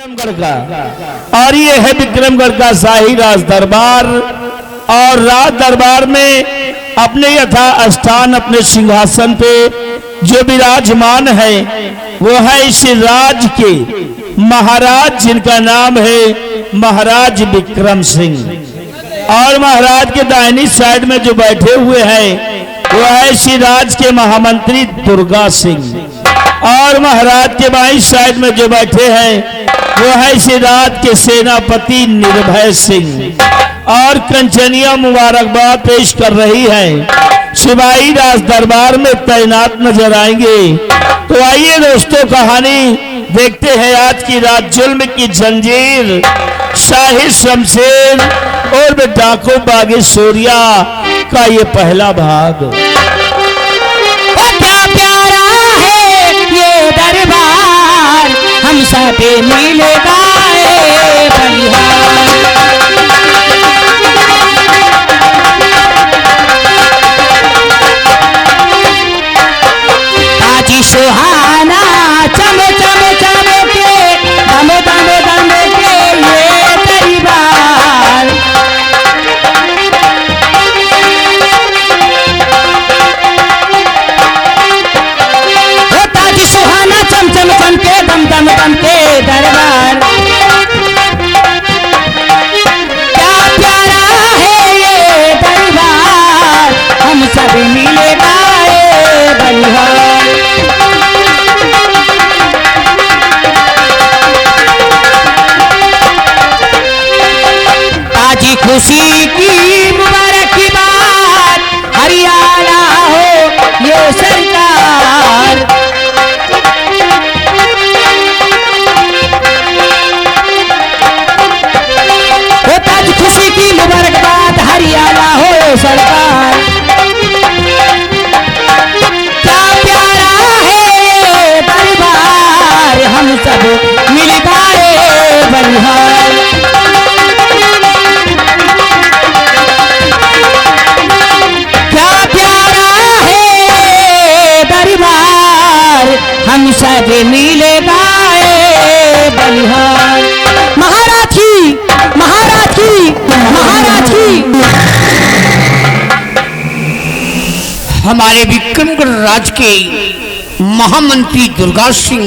विक्रमगढ़ का। और ये है विक्रमगढ़ का शाही राज दरबार। और राज दरबार में अपने यथा स्थान अपने सिंहासन पे जो विराजमान है वो है इस राज्य के महाराज, जिनका नाम है महाराज विक्रम सिंह। और महाराज के दाहिनी साइड में जो बैठे हुए हैं वो है इस राज्य के महामंत्री दुर्गा सिंह। और महाराज के बाईं साइड में जो बैठे हैं वो है इस राज्य के सेनापति निर्भय सिंह। और कंचनिया मुबारकबाद पेश कर रही है, सिपाही राज दरबार में तैनात नजर आएंगे। तो आइए दोस्तों, कहानी देखते हैं आज की रात। जुल्म की जंजीर, शाही शमशेर और डाकू बागेश्वरिया का ये पहला भाग। क्या प्यारा है ये दरबार, हम सब मिलेगा बलिहार। ताजी सुहाना चम चम चम के दम दम दम के ये दरबार। हो ताजी सुहाना चम चम चम के दम दम दम के दरबार। क्या प्यारा है ये दरबार, हम सब मिलेगा बलिहार। ताजी खुशी की मुबारक की बात, हरियाणा हो ये सरकार। हो ताजी खुशी की मुबारक बात, हरियाणा हो ये सरकार। क्या प्यारा है दरबार, हम सब मिल गए बलिहार। क्या प्यारा है दरबार, हम सब मिल गए बलिहार। महाराज की महाराज की महाराज की। हमारे विक्रमगढ़ राज्य के महामंत्री दुर्गा सिंह,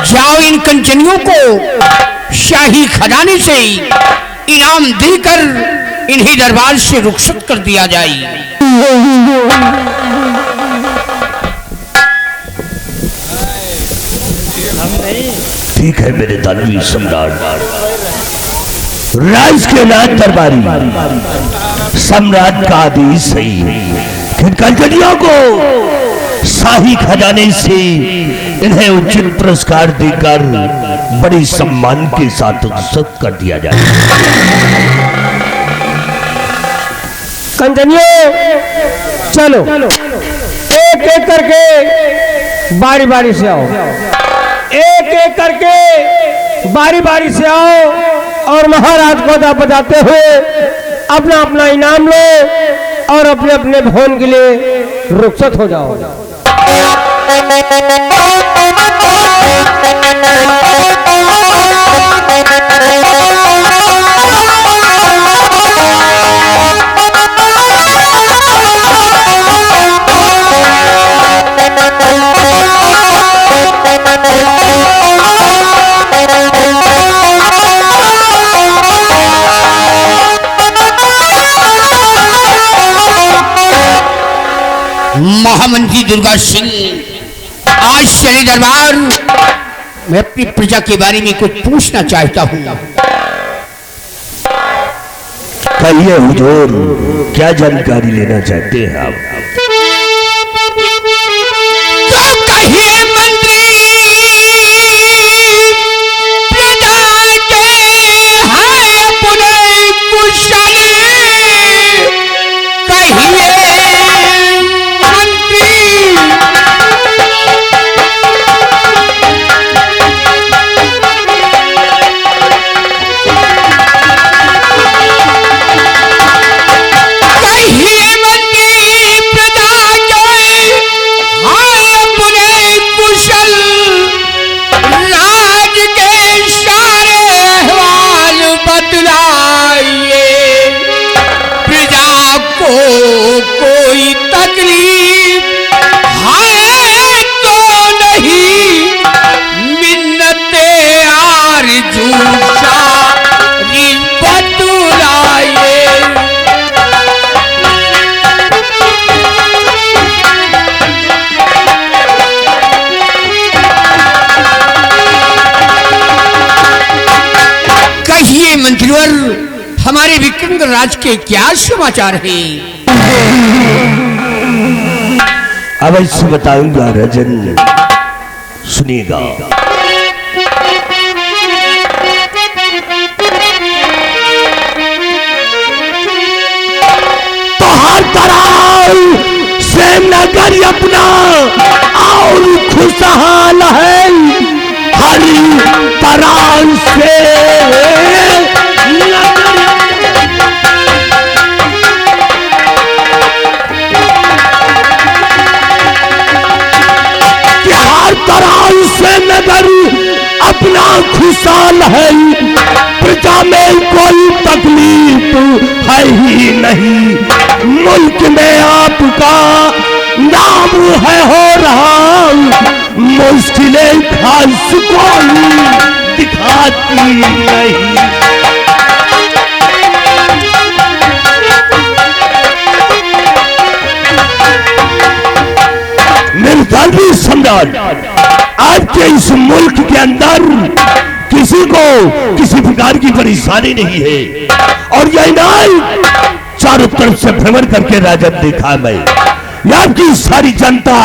जाओ इन कंचनियों को शाही खजाने से इनाम देकर इन्हीं दरबार से रुखसत कर दिया जाए। ठीक है मेरे दानवी सम्राट, राज के राज दरबारी सम्राट का आदेश है कि कंचनियों को शाही खजाने से इन्हें उचित पुरस्कार देकर बड़े सम्मान के साथ उत्सव कर दिया जाए। कंचनियों चलो, एक एक करके बारी बारी से आओ, एक एक करके बारी बारी से आओ और महाराज को बजाते हुए अपना अपना इनाम लो और अपने अपने भवन के लिए रुखसत हो जाओ। महामंत्री दुर्गा सिंह, आज चले दरबार। मैं अपनी प्रजा के बारे में कुछ पूछना चाहता हूँ। कहिए हुजूर, क्या जानकारी लेना चाहते हैं आप? तो कहिए मंत्री, प्रजा के हैं अपने कुशल। कहिए मंत्री, हमारे विक्रम राज के क्या समाचार है? अवश्य बताऊंगा राजन, सुनिएगा। तो हर तरह से नगर अपना और खुशहाल है, हर तरह से नगर अपना खुशहाल है, प्रजा में कोई तकलीफ है ही नहीं, मुल्क में आपका नाम है हो रहा, मुश्किलें खास कोई दिखाती नहीं। मेरे धर्मी सम्राट, आपके इस मुल्क के अंदर किसी को किसी प्रकार की परेशानी नहीं है, और यह नहीं चारों तरफ से भ्रमण करके राजन देखा मैं, आपकी सारी जनता,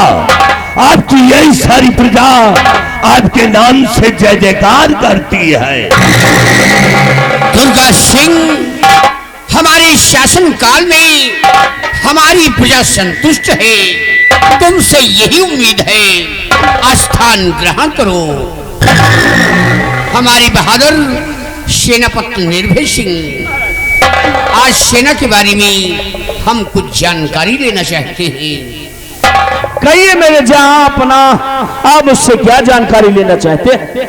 आपकी यही सारी प्रजा आपके नाम से जय जयकार करती है। दुर्गा सिंह, हमारे शासन काल में हमारी प्रजा संतुष्ट है, तुमसे यही उम्मीद है, आस्थान ग्रहण करो। हमारे बहादुर सेनापति निर्भय सिंह, आज सेना के बारे में हम कुछ जानकारी लेना चाहते हैं। कहिए मेरे जहां अपना, आप मुझसे क्या जानकारी लेना चाहते हैं?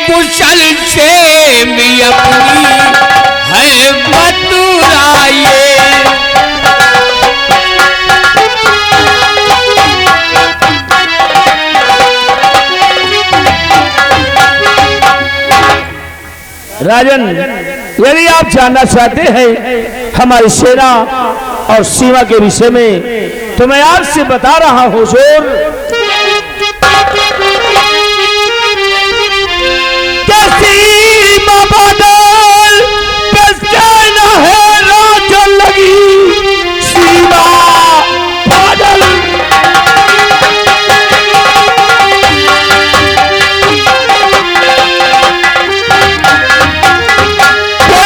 कुशल से भी अपनी है बतुराइए। राजन, यदि आप जानना चाहते हैं हमारी सेना और सीमा के विषय में, तो मैं आपसे बता रहा हूं हुजूर, सीमा बादल पे सेना है राजन लगी, सीमा बादल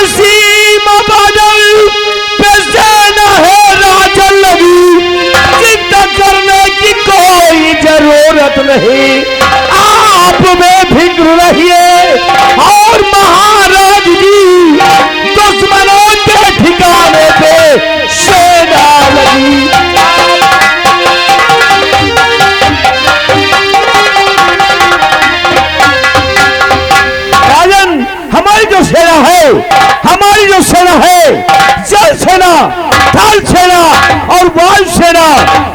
सीमा बादल पे सेना है राजन लगी, चिंता करने की कोई जरूरत नहीं, आप बेफिक्र रहिए और महाराज जी दुश्मनों के ठिकाने पे सेना लगी। राजन, हमारी जो सेना है, हमारी जो सेना है, जल सेना, थल सेना और वायु सेना,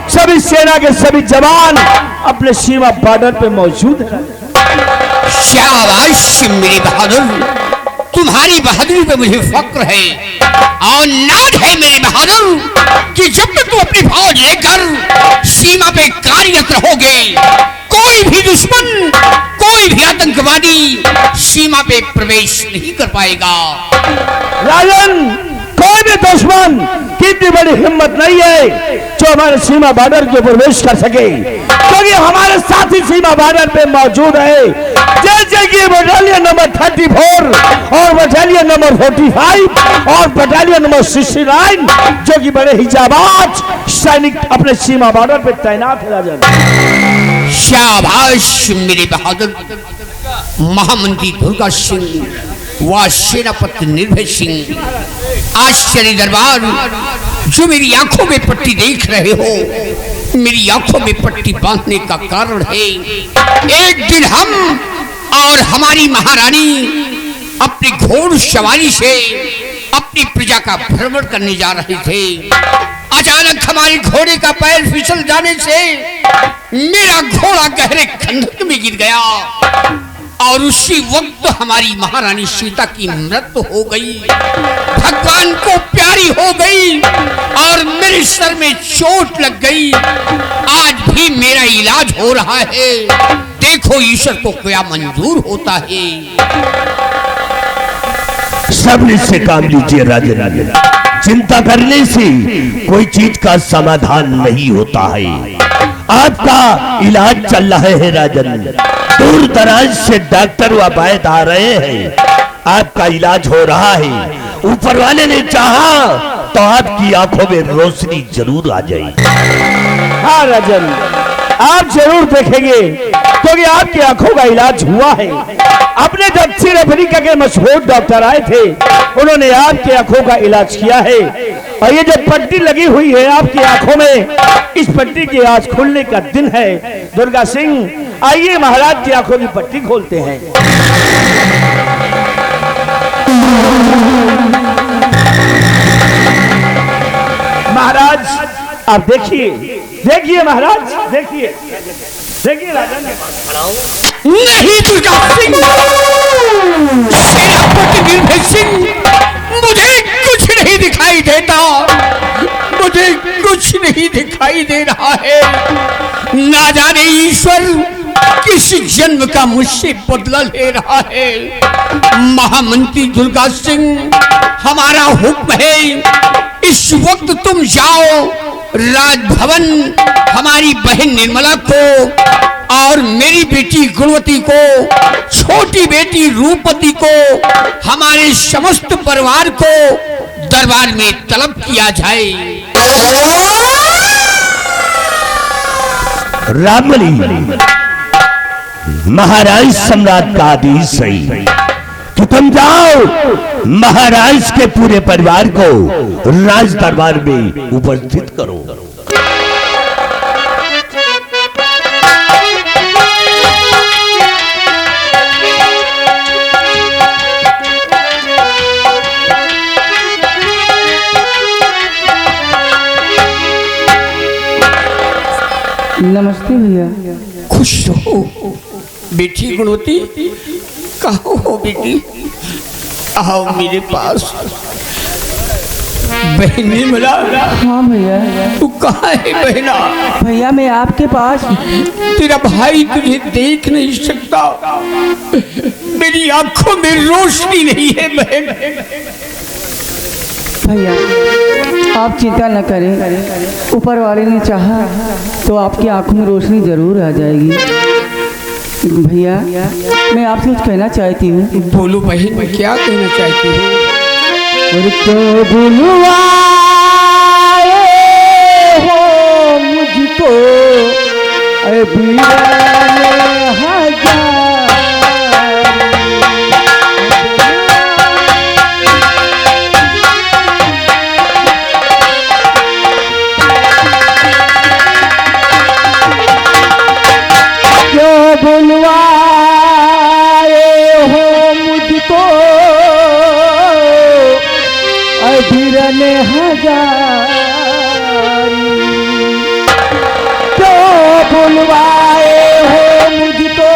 सभी सेना के सभी जवान अपने सीमा बॉर्डर पे मौजूद है। शाबाश मेरे बहादुर, तुम्हारी बहादुरी पे मुझे फक्र है और नाज है मेरे बहादुर कि जब तक तुम अपनी फौज लेकर सीमा पे कार्यरत रहोगे, कोई भी दुश्मन, कोई भी आतंकवादी सीमा पे प्रवेश नहीं कर पाएगा। राजन, कोई भी दुश्मन की इतनी बड़ी हिम्मत नहीं है जो हमारे सीमा बॉर्डर के प्रवेश कर सके, क्योंकि हमारे साथी सीमा बॉर्डर पे मौजूद है, जैसे कि बटालियन नंबर 34 और बटालियन नंबर 45 और बटालियन नंबर 69, जो कि बड़े ही जाबाज सैनिक अपने सीमा बॉर्डर पे तैनात है। राजन, शाबाश मेरे बहादुर महामंत्री दुर्गा सिंह व सेनापति निर्भय सिंह। आश्चर्य दरबार, जो मेरी आंखों में पट्टी देख रहे हो, मेरी आंखों में पट्टी बांधने का कारण है, एक दिन हम और हमारी महारानी अपनी घोड़ सवारी से अपनी प्रजा का भ्रमण करने जा रहे थे। अचानक हमारे घोड़े का पैर फिसल जाने से मेरा घोड़ा गहरे खंडक में गिर गया और उसी वक्त हमारी महारानी सीता की मृत्यु हो गई। भगवान को प्यारी हो गई और मेरे सर में चोट लग गई। आज भी मेरा इलाज हो रहा है। देखो ईश्वर को क्या मंजूर होता है। सबने से काम लीजिए राजन, चिंता करने से कोई चीज का समाधान नहीं होता है। आपका इलाज चल रहा है राजन, दूर दराज से डॉक्टर व वैद्य आ रहे हैं, आपका इलाज हो रहा है। ऊपर वाले ने चाहा तो आपकी आंखों में रोशनी जरूर आ जाएगी। हाँ राजन, आप जरूर देखेंगे क्योंकि आपकी आंखों का इलाज हुआ है। अपने दक्षिण अफ्रीका के मशहूर डॉक्टर आए थे, उन्होंने आपकी आंखों का इलाज किया है। और ये जो पट्टी लगी हुई है आपकी आंखों में, इस पट्टी की आज खुलने का दिन है। दुर्गा सिंह, आइए महाराज की आंखों की पट्टी खोलते हैं। महाराज आप देखिए, देखिए महाराज, देखिए देखिए राजन। नहीं दुर्गा सिंह, सेनापति निर्भय सिंह, मुझे कुछ नहीं दिखाई देता, मुझे कुछ नहीं दिखाई दे रहा है। ना जाने ईश्वर किस जन्म का मुझसे बदला ले रहा है। महामंत्री दुर्गा सिंह, हमारा हुक्म है, इस वक्त तुम जाओ राजभवन, हमारी बहन निर्मला को और मेरी बेटी गुणवती को, छोटी बेटी रूपवती को, हमारे समस्त परिवार को दरबार में तलब किया जाए। रामली, महाराज सम्राट का आदेश है कि तुम जाओ महाराज के पूरे परिवार को राज दरबार में उपस्थित करो। नमस्ते भैया। खुश हो बेटी गुणवती, कहाँ हो बेटी? आओ मेरे पास। बहन निर्मला, हाँ भैया। तू कहाँ है बहना? भैया मैं आपके पास। तेरा भाई तुझे देख नहीं सकता, मेरी आंखों में रोशनी नहीं है बहन। भैया आप चिंता न करें, ऊपर वाले ने चाहा तो आपकी आंखों में रोशनी जरूर आ जाएगी। भैया मैं आपसे कुछ कहना चाहती हूँ। बोलो बहन, क्या कहना चाहती हो? तो बुलवाए हो मुझको अभी हजार। बुलवाए हो मुझको अधीरन हजारी, जो बुलवाए हो मुझको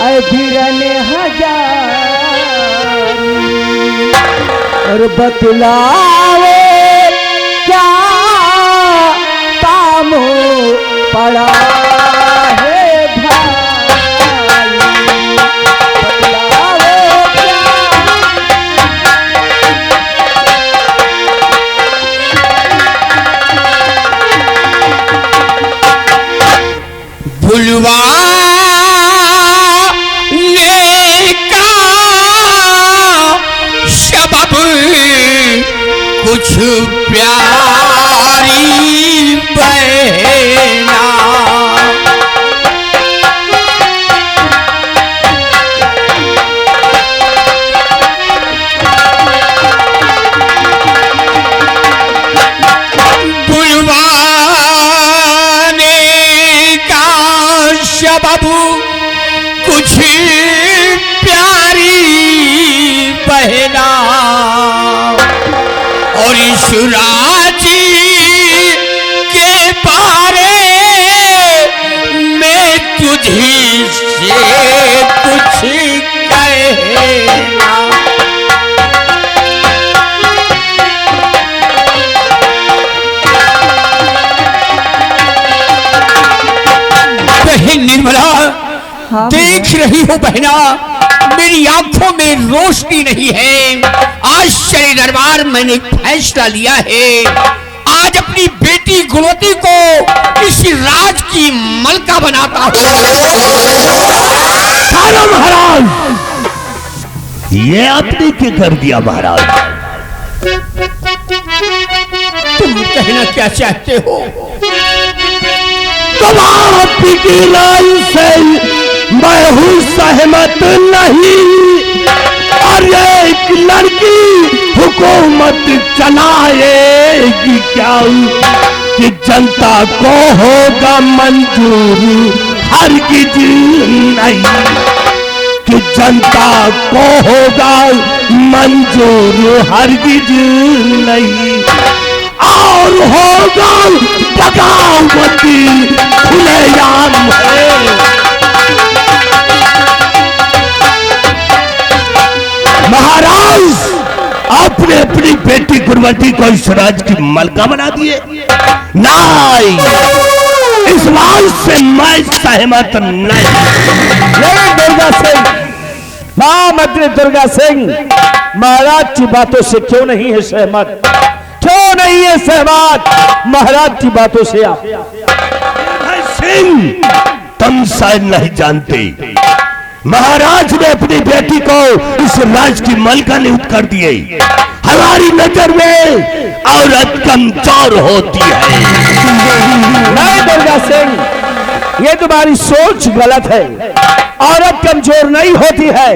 अधीरन हजारी, और बतलावे क्या काम पड़ा है भाई, बतलावे क्या। बुलवाने का सबब कुछ प्यारी बहना, विश्वराज के बारे में तुझे से कुछ कहना। बहन निर्मला, हाँ देख रही हो बहना, मेरी आंखों में रोशनी नहीं है। आज शनि दरबार मैंने एक फैसला लिया है, आज अपनी बेटी गुणवती को इस राज की मलका बनाता हूँ। महाराज, ये आपने क्या कर दिया महाराज? तुम कहना क्या चाहते हो? तुम आपकी राय से मैं हूँ सहमत नहीं, और एक लड़की हुकूमत चलाएगी क्या कि जनता को होगा मंजूर? हरगिज नहीं कि जनता को होगा मंजूर, हरगिज नहीं। और होगा बगावती खुलेआम है। महाराज, आपने अपनी बेटी गुणवती को इस राज की मलका बना दिए? नहीं, इस बात से मैं सहमत नहीं। दुर्गा सिंह, महामंत्री दुर्गा सिंह, महाराज की बातों से क्यों नहीं है सहमत? क्यों नहीं है सहमत महाराज की बातों से? आप सिंह, तुम शायद नहीं जानते, महाराज ने अपनी बेटी को इस राज की मलका नियुक्त कर दिए। हमारी नजर में औरत कमजोर होती है। नहीं दुर्गा सिंह, ये तुम्हारी सोच गलत है। औरत कमजोर नहीं होती है,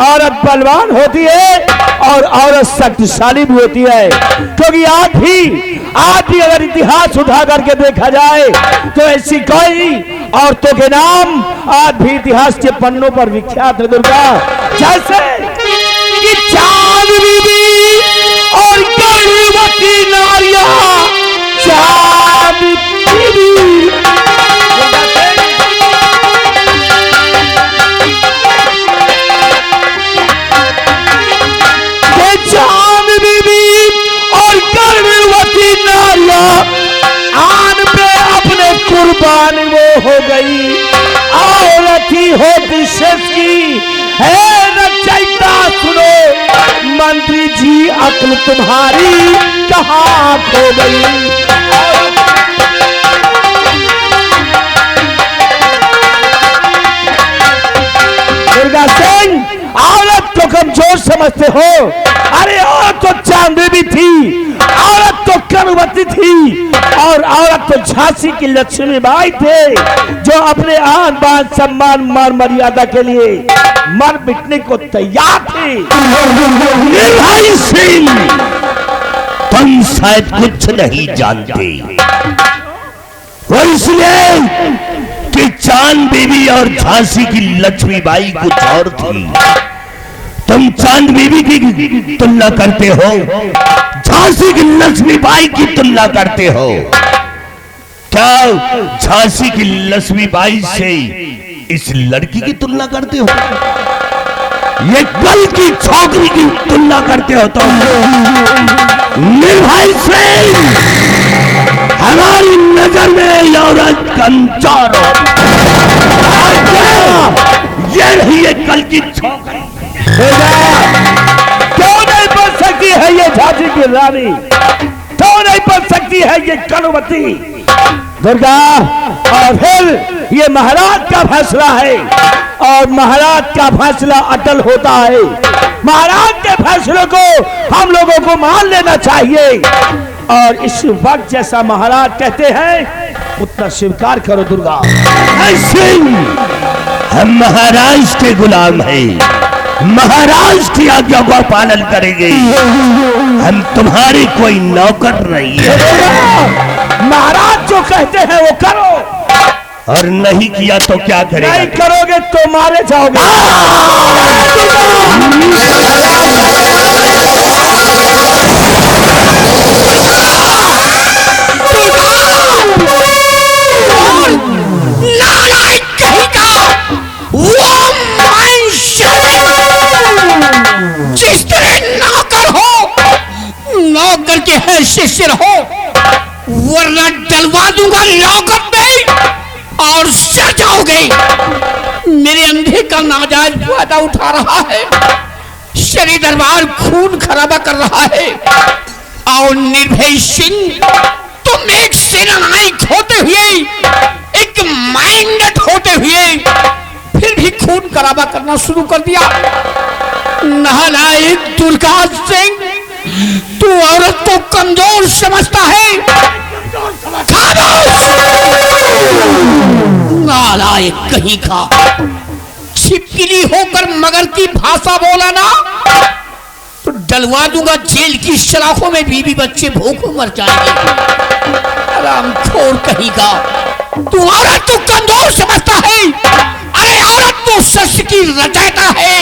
औरत बलवान होती है और औरत शक्तिशाली भी होती है। क्योंकि आज भी अगर इतिहास उठा करके देखा जाए तो ऐसी कई औरतों के नाम आज भी इतिहास के पन्नों पर विख्यात है दुर्गा, जैसे कि चांद बीबी और गर्भवती नारियां। चांद बीबी, चांद बीबी और गर्भवती नारियां आन पे अपने कुर्बान वो हो गई। औरत ही होती शेष की है रचयिता, सुनो मंत्री जी अक्ल तुम्हारी कहाँ खो गई? दुर्गा सिंह, औरत को कमजोर समझते हो? अरे औरत तो चांदी भी थी, औरत तो गर्भवती थी, और औरत तो झांसी की लक्ष्मीबाई थे, जो अपने आन बान सम्मान मान मर्यादा के लिए मर मिटने को तैयार थे। भाई सिंह, तुम शायद कुछ नहीं जानते, और इसलिए कि चांद बीबी और झांसी की लक्ष्मीबाई कुछ और थी। तुम चांद बीबी की तुलना करते हो, झांसी की लक्ष्मीबाई की तुलना करते हो। क्या झांसी की लक्ष्मीबाई से इस लड़की की तुलना करते हो? ये कल की छोकरी की तुलना करते हो? तो निर्भय से हमारी नजर में औरत कमजोर हो। ये नहीं है कल की छोकरी। क्यों नहीं बन सकती है ये झांसी की रानी? क्यों नहीं बन सकती है ये गुणवती दुर्गा? और फिर ये महाराज का फैसला है, और महाराज का फैसला अटल होता है। महाराज के फैसले को हम लोगों को मान लेना चाहिए, और इस वक्त जैसा महाराज कहते हैं उतना स्वीकार करो दुर्गा। हम महाराज के गुलाम हैं, महाराज की आज्ञा का पालन करेंगे। हम तुम्हारे कोई नौकर नहीं है। महाराज जो कहते हैं वो करो, और नहीं किया तो क्या करेगा? नहीं करोगे तो मारे जाओगे। नौकर के हैसियत से रहो, वरना डलवा दूंगा लॉकअप में और सड़ जाओगे। मेरे अंधे का नाजायज फायदा उठा रहा है, शरी दरबार खून खराबा कर रहा है। और निर्भय सिंह, तुम एक सेनानायक होते हुए, एक माइंडेड होते हुए, फिर भी खून खराबा करना शुरू कर दिया। नालायक दुर्गा सिंह, तू औरत को कमजोर समझता है। नालायक कहीं का, छिपकली होकर मगर की भाषा बोला ना तो डलवा दूंगा जेल की सलाखों में, बीवी बच्चे भूख मर जाएंगे। रामखोर कहीं का, तू औरत तो कमजोर समझता है। अरे औरत तो सच की रचयिता है।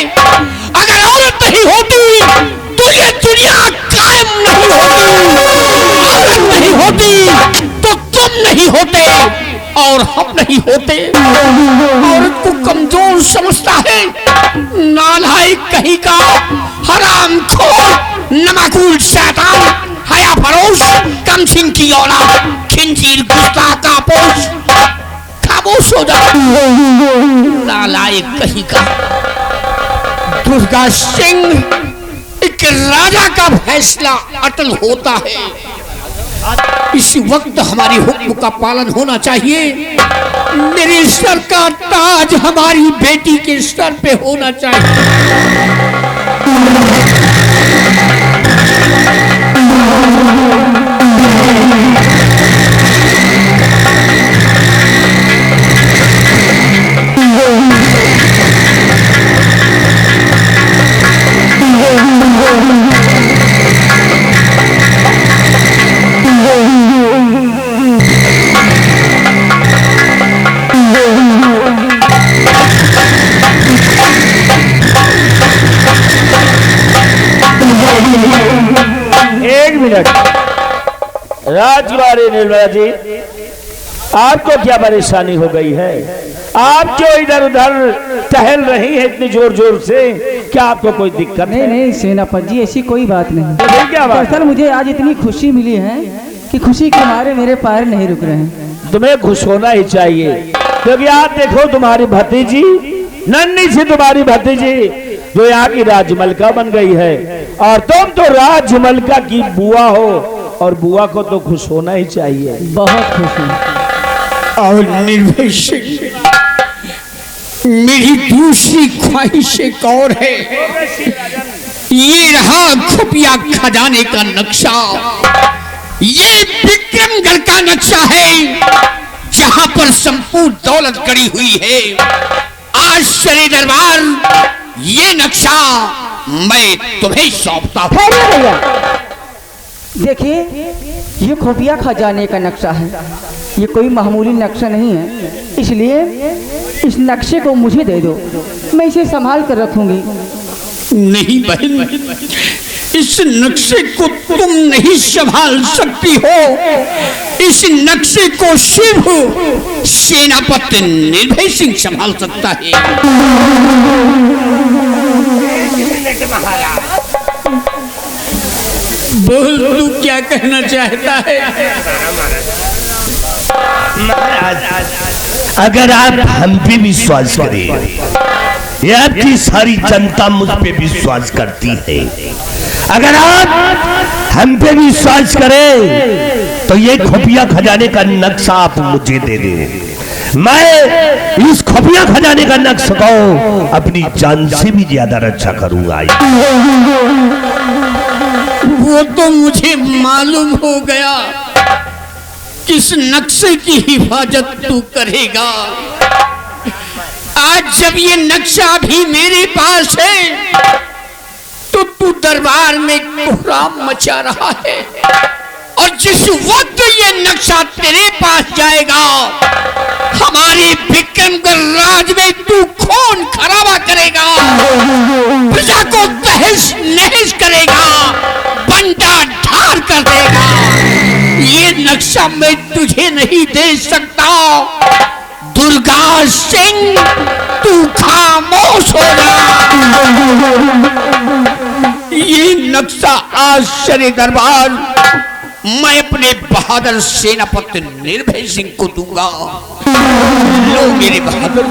अगर औरत नहीं होती तो ये दुनिया कायम नहीं होती। औरत नहीं होती तो तुम नहीं होते और हम नहीं होते। औरत को कमजोर समझता है, नालायक कहीं का, हरामखोर, नमकूल शैतान, हया फरोश, कमसिन की औलाद, खिंजीर गुस्सा का पोष। खामोश हो जा, नालायक कहीं का। दुर्गा सिंह, एक राजा का फैसला अटल होता है। इसी वक्त हमारी हुक्म का पालन होना चाहिए। मेरे सर का ताज हमारी बेटी के सर पे होना चाहिए। राजकुमारी निर्मला जी, आपको क्या परेशानी हो गई है? आप जो इधर उधर टहल रही है इतनी जोर जोर से, क्या आपको कोई दिक्कत नहीं है? नहीं सेनापति जी, ऐसी कोई बात नहीं। तो फिर क्या बात है? दरअसल मुझे आज इतनी खुशी मिली है कि खुशी के मारे मेरे पैर नहीं रुक रहे हैं। तुम्हें खुश होना ही चाहिए, क्योंकि आप देखो तुम्हारी भतीजी, नन्ही सी तुम्हारी भतीजी जो यहाँ की राजमलका बन गई है, और तुम तो राजमलका की बुआ हो, और बुआ को तो खुश होना ही चाहिए। बहुत खुश हूँ। और निर्भय सिंह, मेरी दूसरी ख्वाहिश एक और है। ये रहा खुफिया खजाने का नक्शा। ये विक्रमगढ़ का नक्शा है, जहां पर संपूर्ण दौलत गड़ी हुई है। आज शरी दरबार, ये नक्शा मैं तुम्हें सौंपता हूं। ठहरिए भैया, देखिए ये खुफिया खजाने का नक्शा है, ये कोई मामूली नक्शा नहीं है। इसलिए इस नक्शे को मुझे दे दो, मैं इसे संभाल कर रखूंगी। नहीं बहन, इस नक्शे को तुम नहीं संभाल सकती हो। इस नक्शे को सिर्फ सेनापति निर्भय सिंह संभाल सकता है। बोल, तू क्या कहना चाहता है? अगर आप हम पे विश्वास करें, ये आपकी सारी जनता मुझ पे विश्वास करती है। अगर आप हम पे विश्वास करें तो ये खुफिया खजाने का नक्शा आप मुझे दे दें। मैं इस खुफिया खजाने का नक्शा को अपनी जान से भी ज्यादा रक्षा करूंगा। वो तो मुझे मालूम हो गया, किस नक्शे की हिफाजत तू करेगा। आज जब ये नक्शा भी मेरे पास है तो तू दरबार में कोहराम मचा रहा है, और जिस वक्त ये नक्शा तेरे पास जाएगा, हमारे विक्रमगढ़ राज में तू खून खराबा करेगा, प्रजा को तहस नहस करेगा, बंटा ढार कर देगा। ये नक्शा मैं तुझे नहीं दे सकता। दुर्गा सिंह, तू खामोश हो जा। ये नक्शा आश्चर्य दरबार मैं अपने बहादुर सेनापति निर्भय सिंह को दूंगा। लो मेरे बहादुर,